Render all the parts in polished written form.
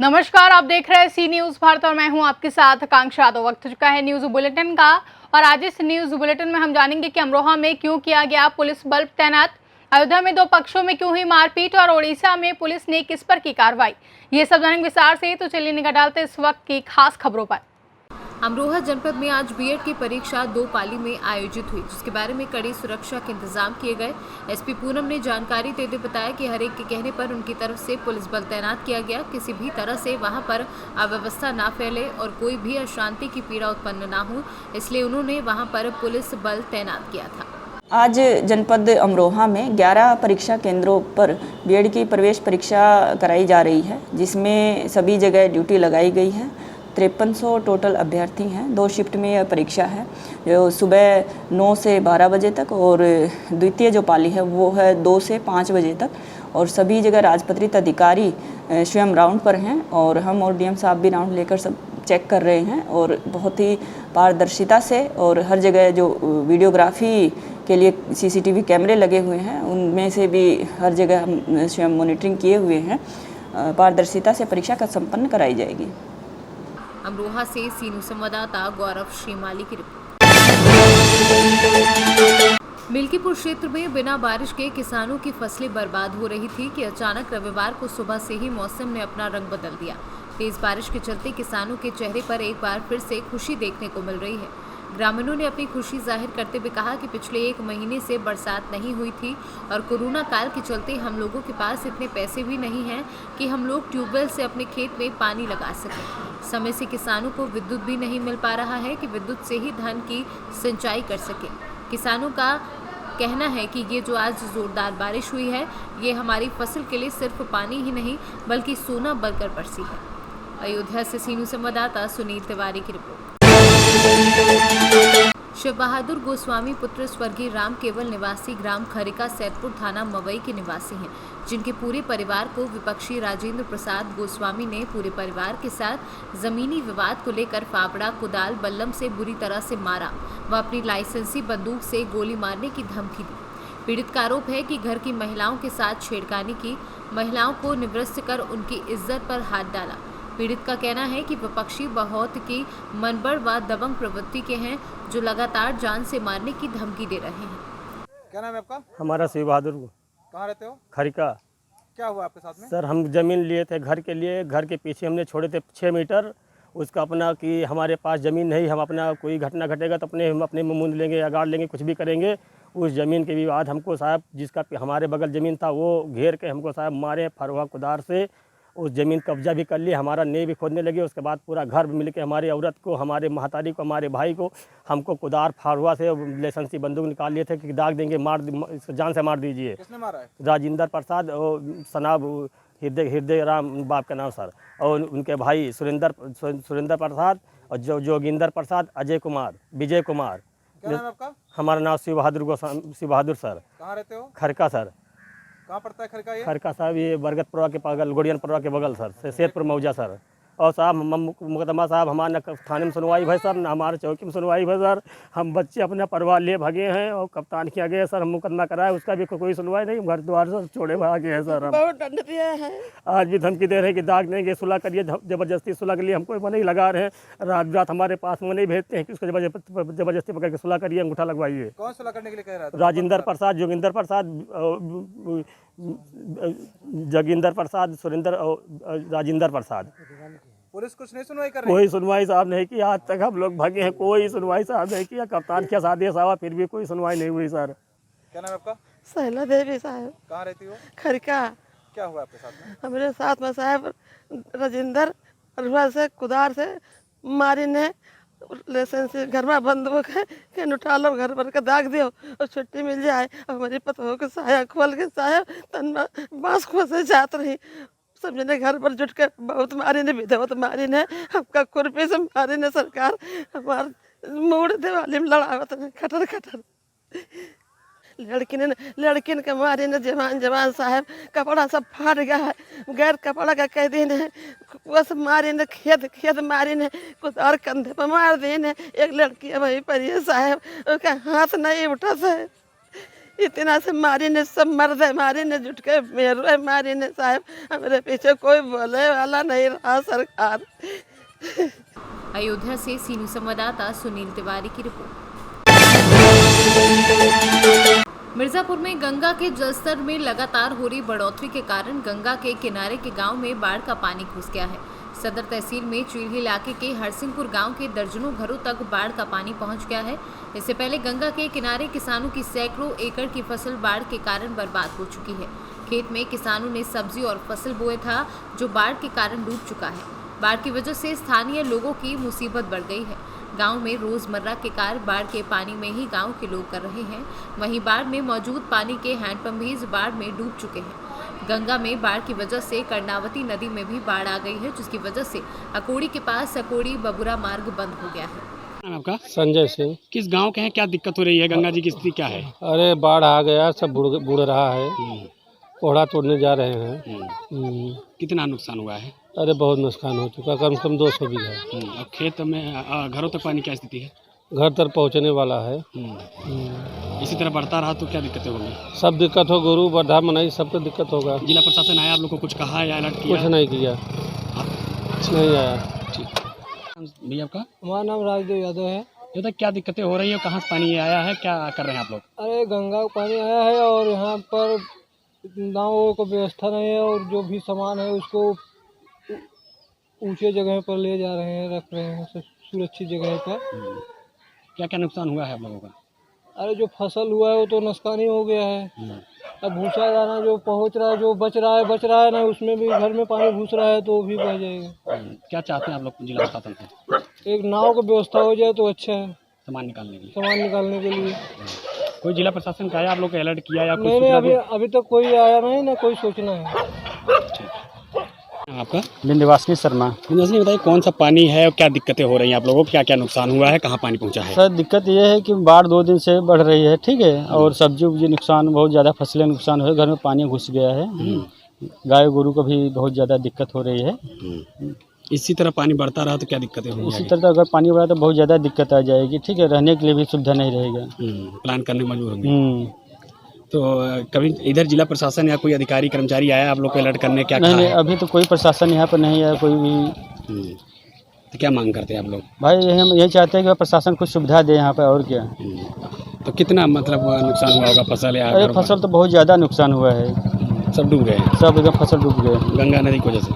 नमस्कार, आप देख रहे हैं सी न्यूज भारत और मैं हूं आपके साथ आकांक्षा यादव। वक्त हो चुका है न्यूज बुलेटिन का और आज इस न्यूज बुलेटिन में हम जानेंगे कि अमरोहा में क्यों किया गया पुलिस बल तैनात, अयोध्या में दो पक्षों में क्यों हुई मारपीट और ओडिशा में पुलिस ने किस पर की कार्रवाई। ये सब जानेंगे विस्तार से, तो चलिए निगाह डालते इस वक्त की खास खबरों पर। अमरोहा जनपद में आज बीएड की परीक्षा 2 पाली में आयोजित हुई, जिसके बारे में कड़ी सुरक्षा के इंतजाम किए गए। एसपी पूनम ने जानकारी देते बताया कि हर एक के कहने पर उनकी तरफ से पुलिस बल तैनात किया गया, किसी भी तरह से वहां पर अव्यवस्था ना फैले और कोई भी अशांति की पीड़ा उत्पन्न ना हो, इसलिए उन्होंने वहां पर पुलिस बल तैनात किया था। आज जनपद अमरोहा में 11 परीक्षा केंद्रों पर बीएड की प्रवेश परीक्षा कराई जा रही है, जिसमें सभी जगह ड्यूटी लगाई गई है। 5300 टोटल अभ्यर्थी हैं। 2 शिफ्ट में यह परीक्षा है, जो सुबह 9 से 12 बजे तक और द्वितीय जो पाली है वो है 2 से 5 बजे तक। और सभी जगह राजपत्रित अधिकारी स्वयं राउंड पर हैं और हम और डीएम साहब भी राउंड लेकर सब चेक कर रहे हैं और बहुत ही पारदर्शिता से, और हर जगह जो वीडियोग्राफी के लिए सीसीटीवी कैमरे लगे हुए हैं उनमें से भी हर जगह हम स्वयं मॉनिटरिंग किए हुए हैं। पारदर्शिता से परीक्षा का संपन्न कराई जाएगी। अमरोहा से सीनू संवाददाता गौरव श्रीमाली की रिपोर्ट। मिल्कीपुर क्षेत्र में बिना बारिश के किसानों की फसलें बर्बाद हो रही थी कि अचानक रविवार को सुबह से ही मौसम ने अपना रंग बदल दिया। तेज बारिश के चलते किसानों के चेहरे पर एक बार फिर से खुशी देखने को मिल रही है। ग्रामीणों ने अपनी खुशी जाहिर करते हुए कहा कि पिछले 1 महीने से बरसात नहीं हुई थी और कोरोना काल के चलते हम लोगों के पास इतने पैसे भी नहीं हैं कि हम लोग ट्यूबवेल से अपने खेत में पानी लगा सकें। समय से किसानों को विद्युत भी नहीं मिल पा रहा है कि विद्युत से ही धान की सिंचाई कर सकें। किसानों का कहना है कि ये जो आज जोरदार बारिश हुई है, ये हमारी फसल के लिए सिर्फ पानी ही नहीं बल्कि सोना बनकर बरसी है। अयोध्या से सीनू संवाददाता सुनील तिवारी की रिपोर्ट। शिव बहादुर गोस्वामी पुत्र स्वर्गीय राम केवल निवासी ग्राम खरिका सैदपुर थाना मवई के निवासी हैं, जिनके पूरे परिवार को विपक्षी राजेंद्र प्रसाद गोस्वामी ने पूरे परिवार के साथ जमीनी विवाद को लेकर फावड़ा, कुदाल, बल्लम से बुरी तरह से मारा व अपनी लाइसेंसी बंदूक से गोली मारने की धमकी दी। पीड़ित का आरोप है कि घर की महिलाओं के साथ छेड़खानी की, महिलाओं को निवृत्त कर उनकी इज्जत पर हाथ डाला। पीड़ित का कहना है कि विपक्षी बहुत की मनबड़ व दबंग प्रवृत्ति के हैं, जो लगातार जान से मारने की धमकी दे रहे हैं। क्या नाम है आपका? हमारा शिव बहादुर। कहाँ रहते हो? खरिका। क्या हुआ आपके साथ में? सर, हम ज़मीन लिए थे घर के लिए, घर के पीछे हमने छोड़े थे 6 मीटर। उसका अपना कि हमारे पास ज़मीन नहीं, हम अपना कोई घटना घटेगा तो हम अपने में मूंद लेंगे या गाड़ लेंगे, कुछ भी करेंगे। उस ज़मीन के विवाद हमको साहब, जिसका हमारे बगल ज़मीन था वो घेर के हमको साहब मारे फरवा कुदार से। उस ज़मीन कब्जा भी कर लिया, हमारा नींव भी खोदने लगे। उसके बाद पूरा घर मिल के हमारी औरत को, हमारे महतारी को, हमारे भाई को, हमको कुदार फारुआ से लाइसेंसी बंदूक निकाल लिए थे कि दाग देंगे, जान से मार दीजिए। किसने मारा है? राजेंद्र प्रसाद और सनाब हृदय राम बाप का नाम सर, और उनके भाई सुरेंद्र प्रसाद और जोगिंदर प्रसाद, अजय कुमार, विजय कुमार। क्या नाम है आपका? हमारा नाम शिव बहादुर सर। कहाँ रहते हो? खरका सर। कहाँ पड़ता है खरका ये? खरका साहब ये बरगतपुरा के बगल, गोड़ियनपुरा के बगल सर, सैदपुर मौजा सर। और साहब मुकदमा साहब हमारे न थाने में सुनवाई भाई सर, न हमारे चौकी में सुनवाई भाई सर। हम बच्चे अपना परिवार लिए भागे हैं और कप्तान किया गया सर, हम मुकदमा कराए, उसका भी कोई सुनवाई नहीं। घर द्वार से छोड़े भागे हैं सर। हम बहुत दंड दिए हैं। आज भी धमकी दे रहे हैं कि दाग देंगे, सुलह करिए, जबरदस्ती सुलह के लिए हमको मना ही लगा रहे हैं। रात रात हमारे पास मना ही भेजते हैं कि उसको जबरदस्ती पकड़ के सुलह करिए, अंगूठा लगवाइए। कौन सुलह करने के लिए कह रहा था? राजेंद्र प्रसाद, जोगिंदर प्रसाद, जोगिंदर प्रसाद, सुरेंद्र और राजेंद्र प्रसाद। पुलिस कुछ नहीं सुनवाई कर रही? कोई सुनवाई साहब नहीं की, आज तक हम लोग भागे हैं, कोई सुनवाई साहब नहीं किया। कप्तान के साथ साहब फिर भी कोई सुनवाई नहीं हुई सर। क्या नाम है आपका? सहला देवी साहब। कहाँ रहती हो? खरिका। क्या हुआ आपके साथ में? हमारे साथ में साहब राजेंद्र अरुआ से कुदार से मारी ने लाइसेंस घर में बंदूक है कि उठा लो, घर भर के दाग दियो और छुट्टी मिल जाए। हमारी पतों के साया खोल के साया तन बांस खोसे जात रही, सब जने घर पर जुट कर बहुत मारी ने, विधवत मारी ने, हमका खुरपी से मारी ने। सरकार हमार मूड दिवाली में लड़ावत ने खटर खटर। लड़किन के मारी ने जवान साहब, कपड़ा सब फाट गया है, गैर कपड़ा का कह दी ने, बस मारी ने खेत मारी ने, कुछ और कंधे पर मार दी ने। एक लड़की वही पर साहब, उसका हाथ नहीं उठा साहब। इतना से मारी ने सब मर्द है, मारी ने जुट के मेरू है, मारी ने साहब हमारे पीछे कोई बोले वाला नहीं रहा सरकार। अयोध्या से सीनू संवाददाता सुनील तिवारी की रिपोर्ट। मिर्जापुर में गंगा के जलस्तर में लगातार हो रही बढ़ोतरी के कारण गंगा के किनारे के गांव में बाढ़ का पानी घुस गया है। सदर तहसील में चीढ़ी इलाके के हरसिंहपुर गांव के दर्जनों घरों तक बाढ़ का पानी पहुंच गया है। इससे पहले गंगा के किनारे किसानों की सैकड़ों एकड़ की फसल बाढ़ के कारण बर्बाद हो चुकी है। खेत में किसानों ने सब्जी और फसल बोए था जो बाढ़ के कारण डूब चुका है। बाढ़ की वजह से स्थानीय लोगों की मुसीबत बढ़ गई है। गांव में रोजमर्रा के कार्य बाढ़ के पानी में ही गांव के लोग कर रहे हैं। वहीं बाढ़ में मौजूद पानी के हैंडपंप भी इस बाढ़ में डूब चुके हैं। गंगा में बाढ़ की वजह से कर्णावती नदी में भी बाढ़ आ गई है, जिसकी वजह से अकोड़ी के पास अकोड़ी बबुरा मार्ग बंद हो गया है। नाम आपका? संजय सिंह। किस गांव के हैं? क्या दिक्कत हो रही है? गंगा जी की स्थिति क्या है? अरे बाढ़ आ गया, सब बुड़ रहा है, कोहड़ा तोड़ने जा रहे हैं। कितना नुकसान हुआ है? अरे बहुत नुकसान हो चुका, कम से कम 200 बीघा। अब खेत में घरों तक पानी क्या स्थिति है? घर तक पहुंचने वाला है। इसी तरह बढ़ता रहा तो क्या दिक्कतें होंगी? सब दिक्कत हो, गुरु वर्धा मनाई सबको दिक्कत होगा। जिला प्रशासन आया आप लोग को कुछ कहा या अलर्ट किया? कुछ नहीं किया, नहीं आया। भैया आपका? हमारा नाम राजदेव यादव है। ये क्या दिक्कतें हो रही है? कहाँ से पानी आया है? क्या कर रहे हैं आप लोग? अरे गंगा का पानी आया है और यहाँ पर नावों को व्यवस्था नहीं है और जो भी सामान है उसको ऊंचे जगह पर ले जा रहे हैं, रख रहे हैं सुरक्षित जगह पर। क्या क्या नुकसान हुआ है आप लोगों का? अरे जो फसल हुआ है वो तो नुकसान ही हो गया है। अब भूसा दाना जो पहुंच रहा है, जो बच रहा है ना, उसमें भी घर में पानी घुस रहा है तो वो भी बह जाएगा। क्या चाहते हैं आप लोग जिला प्रशासन से? एक नाव की व्यवस्था हो जाए तो अच्छा है, सामान निकालने के लिए। सामान निकालने के लिए। कोई जिला प्रशासन का आया आप लोग को अलर्ट किया या नहीं, अभी तक कोई आया नहीं ना, कोई सोचना है। आपका? विंध्यवासिनी शर्मा। विंध्यवासिनी बताइए, कौन सा पानी है और क्या दिक्कतें हो रही हैं आप लोगों को? क्या क्या नुकसान हुआ है? कहाँ पानी पहुँचा है? सर दिक्कत ये है कि बाढ़ 2 दिन से बढ़ रही है, ठीक है, और सब्जी उब्जी नुकसान, बहुत ज़्यादा फसलें नुकसान हुए, घर में पानी घुस गया है। गाय गोरू को भी बहुत ज़्यादा दिक्कत हो रही है। इसी तरह पानी बढ़ता रहा तो क्या दिक्कतें होंगी? इसी तरह अगर पानी बढ़ा तो बहुत ज़्यादा दिक्कत आ जाएगी, ठीक है, रहने के लिए भी सुविधा नहीं रहेगा। प्लान करने मजबूर होंगे। तो कभी इधर जिला प्रशासन या कोई अधिकारी कर्मचारी आया आप लोग को अलर्ट करने? क्या नहीं, अभी तो कोई प्रशासन यहाँ पर नहीं आया, कोई भी। तो क्या मांग करते हैं आप लोग? भाई हम यही चाहते हैं कि प्रशासन कुछ सुविधा दे यहाँ पर, और क्या। तो कितना मतलब नुकसान हुआ होगा फसल या? अरे फसल तो बहुत ज़्यादा नुकसान हुआ है, सब डूब गए, सब एकदम फसल डूब गए गंगा नदी की वजह से।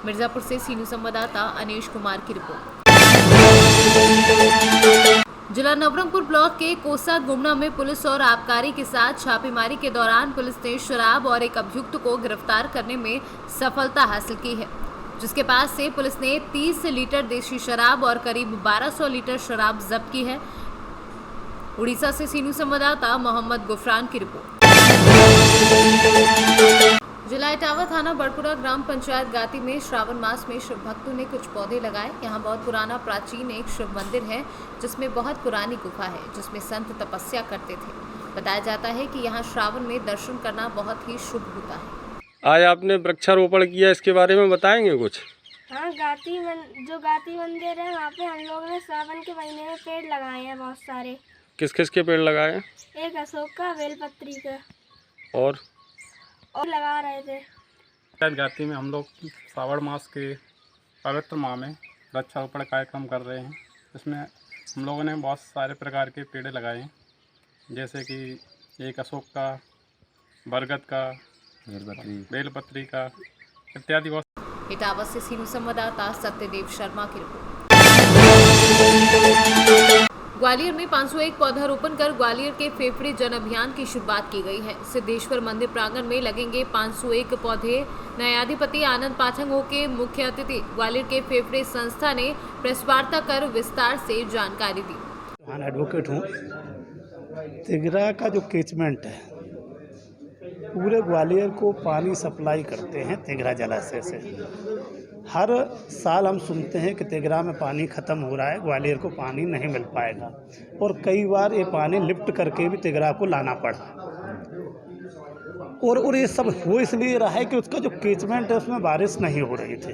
मिर्जापुर से सीनू संवाददाता अनीश कुमार की रिपोर्ट। जिला नवरंगपुर ब्लॉक के कोसा गुमना में पुलिस और आबकारी के साथ छापेमारी के दौरान पुलिस ने शराब और एक अभियुक्त को गिरफ्तार करने में सफलता हासिल की है, जिसके पास से पुलिस ने 30 लीटर देशी शराब और करीब 1200 लीटर शराब जब्त की है। उड़ीसा से सीनू संवाददाता मोहम्मद गुफरान की रिपोर्ट। जिला इटावा थाना बड़पुरा ग्राम पंचायत गाती में श्रावण मास में शिव भक्तों ने कुछ पौधे लगाए। यहाँ बहुत पुराना प्राचीन एक शिव मंदिर है, जिसमें बहुत पुरानी गुफा है, जिसमें संत तपस्या करते थे। बताया जाता है कि यहाँ श्रावण में दर्शन करना बहुत ही शुभ होता है। आज आपने वृक्षारोपण किया, इसके बारे में बताएंगे कुछ? हाँ, गाती मंदिर है, वहाँ पे हम लोग ने श्रावण के महीने में पेड़ लगाए हैं बहुत सारे। किस किस के पेड़ लगाए हैं? एक अशोक का, बेलपत्री का, और लगा रहे थे। गाती में हम लोग श्रावण मास के पवित्र माह में वृक्षारोपण कार्यक्रम कर रहे हैं। इसमें हम लोगों ने बहुत सारे प्रकार के पेड़ लगाए हैं, जैसे कि एक अशोक का, बरगद का, बेलपत्री का इत्यादि। बहुत इटावा से सीनू संवाददाता सत्यदेव शर्मा की रिपोर्ट। ग्वालियर में 501 पौधारोपण कर ग्वालियर के फेफड़े जन अभियान की शुरुआत की गई है। सिद्धेश्वर मंदिर प्रांगण में लगेंगे 501 पौधे। न्यायाधिपति आनंद पाठक के मुख्य अतिथि ग्वालियर के फेफड़े संस्था ने प्रेस वार्ता कर विस्तार से जानकारी दी। एडवोकेट हूँ। तिगरा का जो कैचमेंट है, पूरे ग्वालियर को पानी सप्लाई करते हैं तिगरा जलाशय से। हर साल हम सुनते हैं कि तिगरा में पानी ख़त्म हो रहा है, ग्वालियर को पानी नहीं मिल पाएगा, और कई बार ये पानी लिफ्ट करके भी तिगरा को लाना पड़ा। और ये सब हो इसलिए रहा है कि उसका जो कैचमेंट है उसमें बारिश नहीं हो रही थी।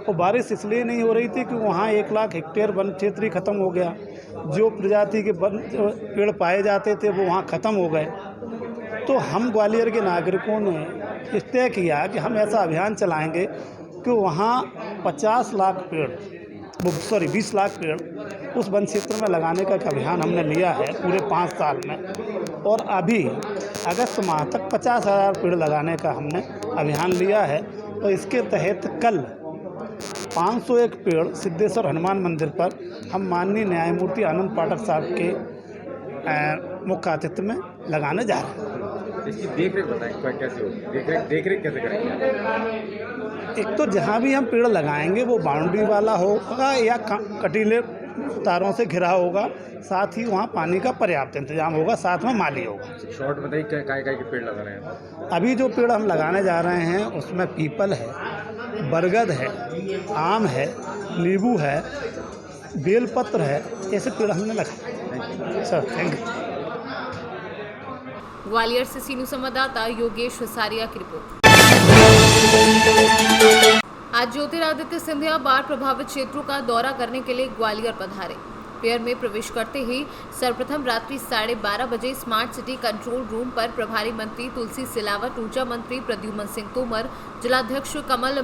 और बारिश इसलिए नहीं हो रही थी कि वहाँ 1 लाख हेक्टेयर वन क्षेत्र ही ख़त्म हो गया। जो प्रजाति के पेड़ पाए जाते थे वो वहाँ ख़त्म हो गए। तो हम ग्वालियर के नागरिकों ने तय किया कि हम ऐसा अभियान चलाएंगे कि वहाँ 50 लाख पेड़ 20 लाख पेड़ उस वन क्षेत्र में लगाने का एक अभियान हमने लिया है पूरे 5 साल में। और अभी अगस्त माह तक 50,000 पेड़ लगाने का हमने अभियान लिया है। और इसके तहत कल 501 पेड़ सिद्धेश्वर हनुमान मंदिर पर हम माननीय न्यायमूर्ति आनंद पाठक साहब के मुख्य आतिथ्य में लगाने जा रहे हैं। इसकी देखरेख बताएं कैसे होगी, देखरेख कैसे करेंगे? एक तो जहाँ भी हम पेड़ लगाएंगे वो बाउंड्री वाला होगा या कटीले तारों से घिरा होगा, साथ ही वहाँ पानी का पर्याप्त इंतजाम होगा, साथ में माली होगा। शॉर्ट बताइए काय के पेड़ लगा रहे हैं? अभी जो पेड़ हम लगाने जा रहे हैं उसमें पीपल है, बरगद है, आम है, नींबू है, बेलपत्र है, ऐसे पेड़ हमने लगाए। Sir thank you. ग्वालियर से सी न्यूज़ संवाददाता योगेश हसारिया की रिपोर्ट। आज ज्योतिरादित्य सिंधिया बाढ़ प्रभावित क्षेत्रों का दौरा करने के लिए ग्वालियर पधारे। फेयर में प्रवेश करते ही सर्वप्रथम रात्रि 12:30 बजे स्मार्ट सिटी कंट्रोल रूम पर प्रभारी मंत्री तुलसी सिलावट, ऊर्जा मंत्री प्रद्युम्न सिंह तोमर, जिलाध्यक्ष कमल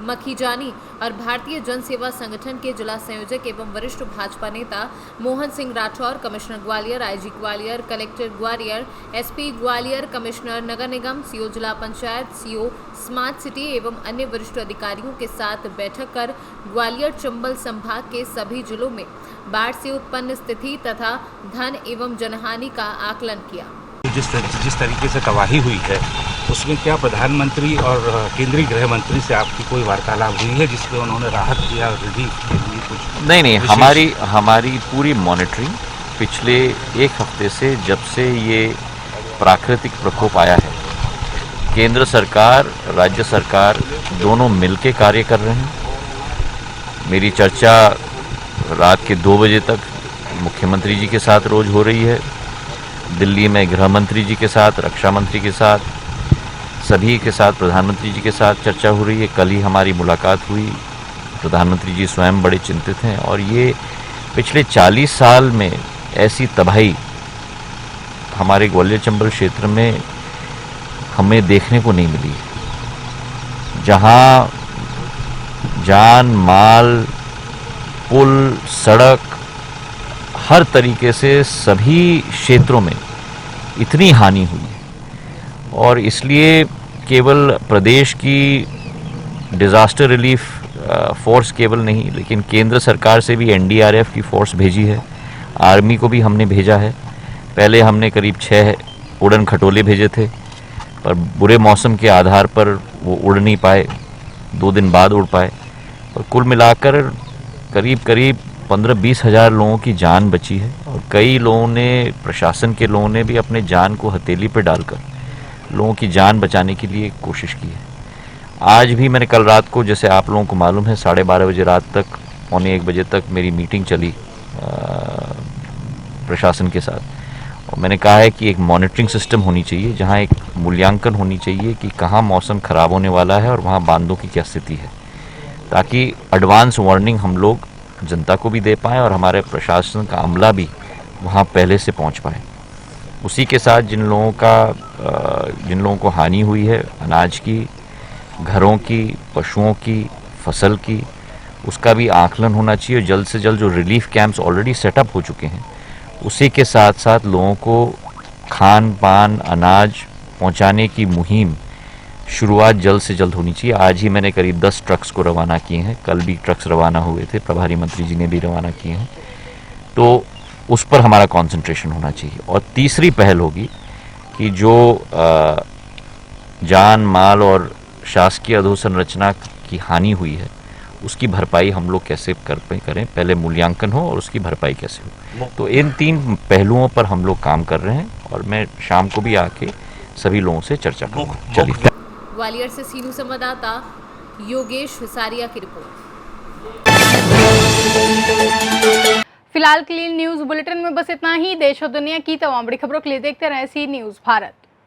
मखीजानी और भारतीय जन सेवा संगठन के जिला संयोजक एवं वरिष्ठ भाजपा नेता Mohan Singh Rathore, commissioner Gwalior, IG Gwalior, collector Gwalior, SP Gwalior, commissioner नगर निगम, सीओ जिला पंचायत, सीओ स्मार्ट सिटी एवं अन्य वरिष्ठ अधिकारियों के साथ बैठक कर ग्वालियर चंबल संभाग के सभी जिलों में बाढ़ से उत्पन्न स्थिति तथा धन एवं जनहानि का आकलन किया। जिस तरीके से तबाही हुई है उसमें क्या प्रधानमंत्री और केंद्रीय गृह मंत्री से आपकी कोई वार्तालाप हुई है जिसमें उन्होंने राहत या रिलीफ के लिए कुछ? नहीं, हमारी पूरी मॉनिटरिंग पिछले 1 हफ्ते से जब से ये प्राकृतिक प्रकोप आया है, केंद्र सरकार, राज्य सरकार दोनों मिलके कार्य कर रहे हैं। मेरी चर्चा रात के 2 बजे तक मुख्यमंत्री जी के साथ रोज हो रही है। दिल्ली में गृह मंत्री जी के साथ, रक्षा मंत्री के साथ, सभी के साथ, प्रधानमंत्री जी के साथ चर्चा हो रही है। कल ही हमारी मुलाकात हुई, प्रधानमंत्री जी स्वयं बड़े चिंतित हैं और ये पिछले 40 साल में ऐसी तबाही हमारे ग्वालियर चंबल क्षेत्र में हमें देखने को नहीं मिली। जहां जान माल, पुल, सड़क, हर तरीके से सभी क्षेत्रों में इतनी हानि हुई है और इसलिए केवल प्रदेश की डिज़ास्टर रिलीफ फोर्स केवल नहीं, लेकिन केंद्र सरकार से भी एनडीआरएफ की फोर्स भेजी है, आर्मी को भी हमने भेजा है। पहले हमने करीब 6 उड़न खटोले भेजे थे, पर बुरे मौसम के आधार पर वो उड़ नहीं पाए, 2 दिन बाद उड़ पाए। और कुल मिलाकर करीब 15-20 हज़ार लोगों की जान बची है और कई लोगों ने, प्रशासन के लोगों ने भी अपने जान को हथेली पर डालकर लोगों की जान बचाने के लिए कोशिश की है। आज भी मैंने कल रात को, जैसे आप लोगों को मालूम है, 12:30 बजे रात तक, 1:45 बजे तक मेरी मीटिंग चली प्रशासन के साथ और मैंने कहा है कि एक मॉनिटरिंग सिस्टम होनी चाहिए, जहां एक मूल्यांकन होनी चाहिए कि कहां मौसम ख़राब होने वाला है और वहां बांधों की क्या स्थिति है, ताकि एडवांस वार्निंग हम लोग जनता को भी दे पाएँ और हमारे प्रशासन का अमला भी वहाँ पहले से पहुँच पाए। उसी के साथ जिन लोगों को हानि हुई है, अनाज की, घरों की, पशुओं की, फसल की, उसका भी आकलन होना चाहिए। जल्द से जल्द जो रिलीफ कैंप्स ऑलरेडी सेटअप हो चुके हैं, उसी के साथ साथ लोगों को खान पान, अनाज पहुँचाने की मुहिम शुरुआत जल्द से जल्द होनी चाहिए। आज ही मैंने करीब 10 ट्रक्स को रवाना किए हैं, कल भी ट्रक्स रवाना हुए थे, प्रभारी मंत्री जी ने भी रवाना किए हैं, तो उस पर हमारा कंसंट्रेशन होना चाहिए। और तीसरी पहल होगी कि जो जान माल और शासकीय अधोसंरचना की हानि हुई है उसकी भरपाई हम लोग कैसे करें, पहले मूल्यांकन हो और उसकी भरपाई कैसे हो। तो इन 3 पहलुओं पर हम लोग काम कर रहे हैं और मैं शाम को भी आके सभी लोगों से चर्चा करूँगा। चलिए। ग्वालियर से सी न्यूज़ संवाददाता योगेश हसारिया की रिपोर्ट। फिलहाल के लिए न्यूज बुलेटिन में बस इतना ही। देश और दुनिया की तमाम बड़ी खबरों के लिए देखते रहें सी न्यूज़ भारत।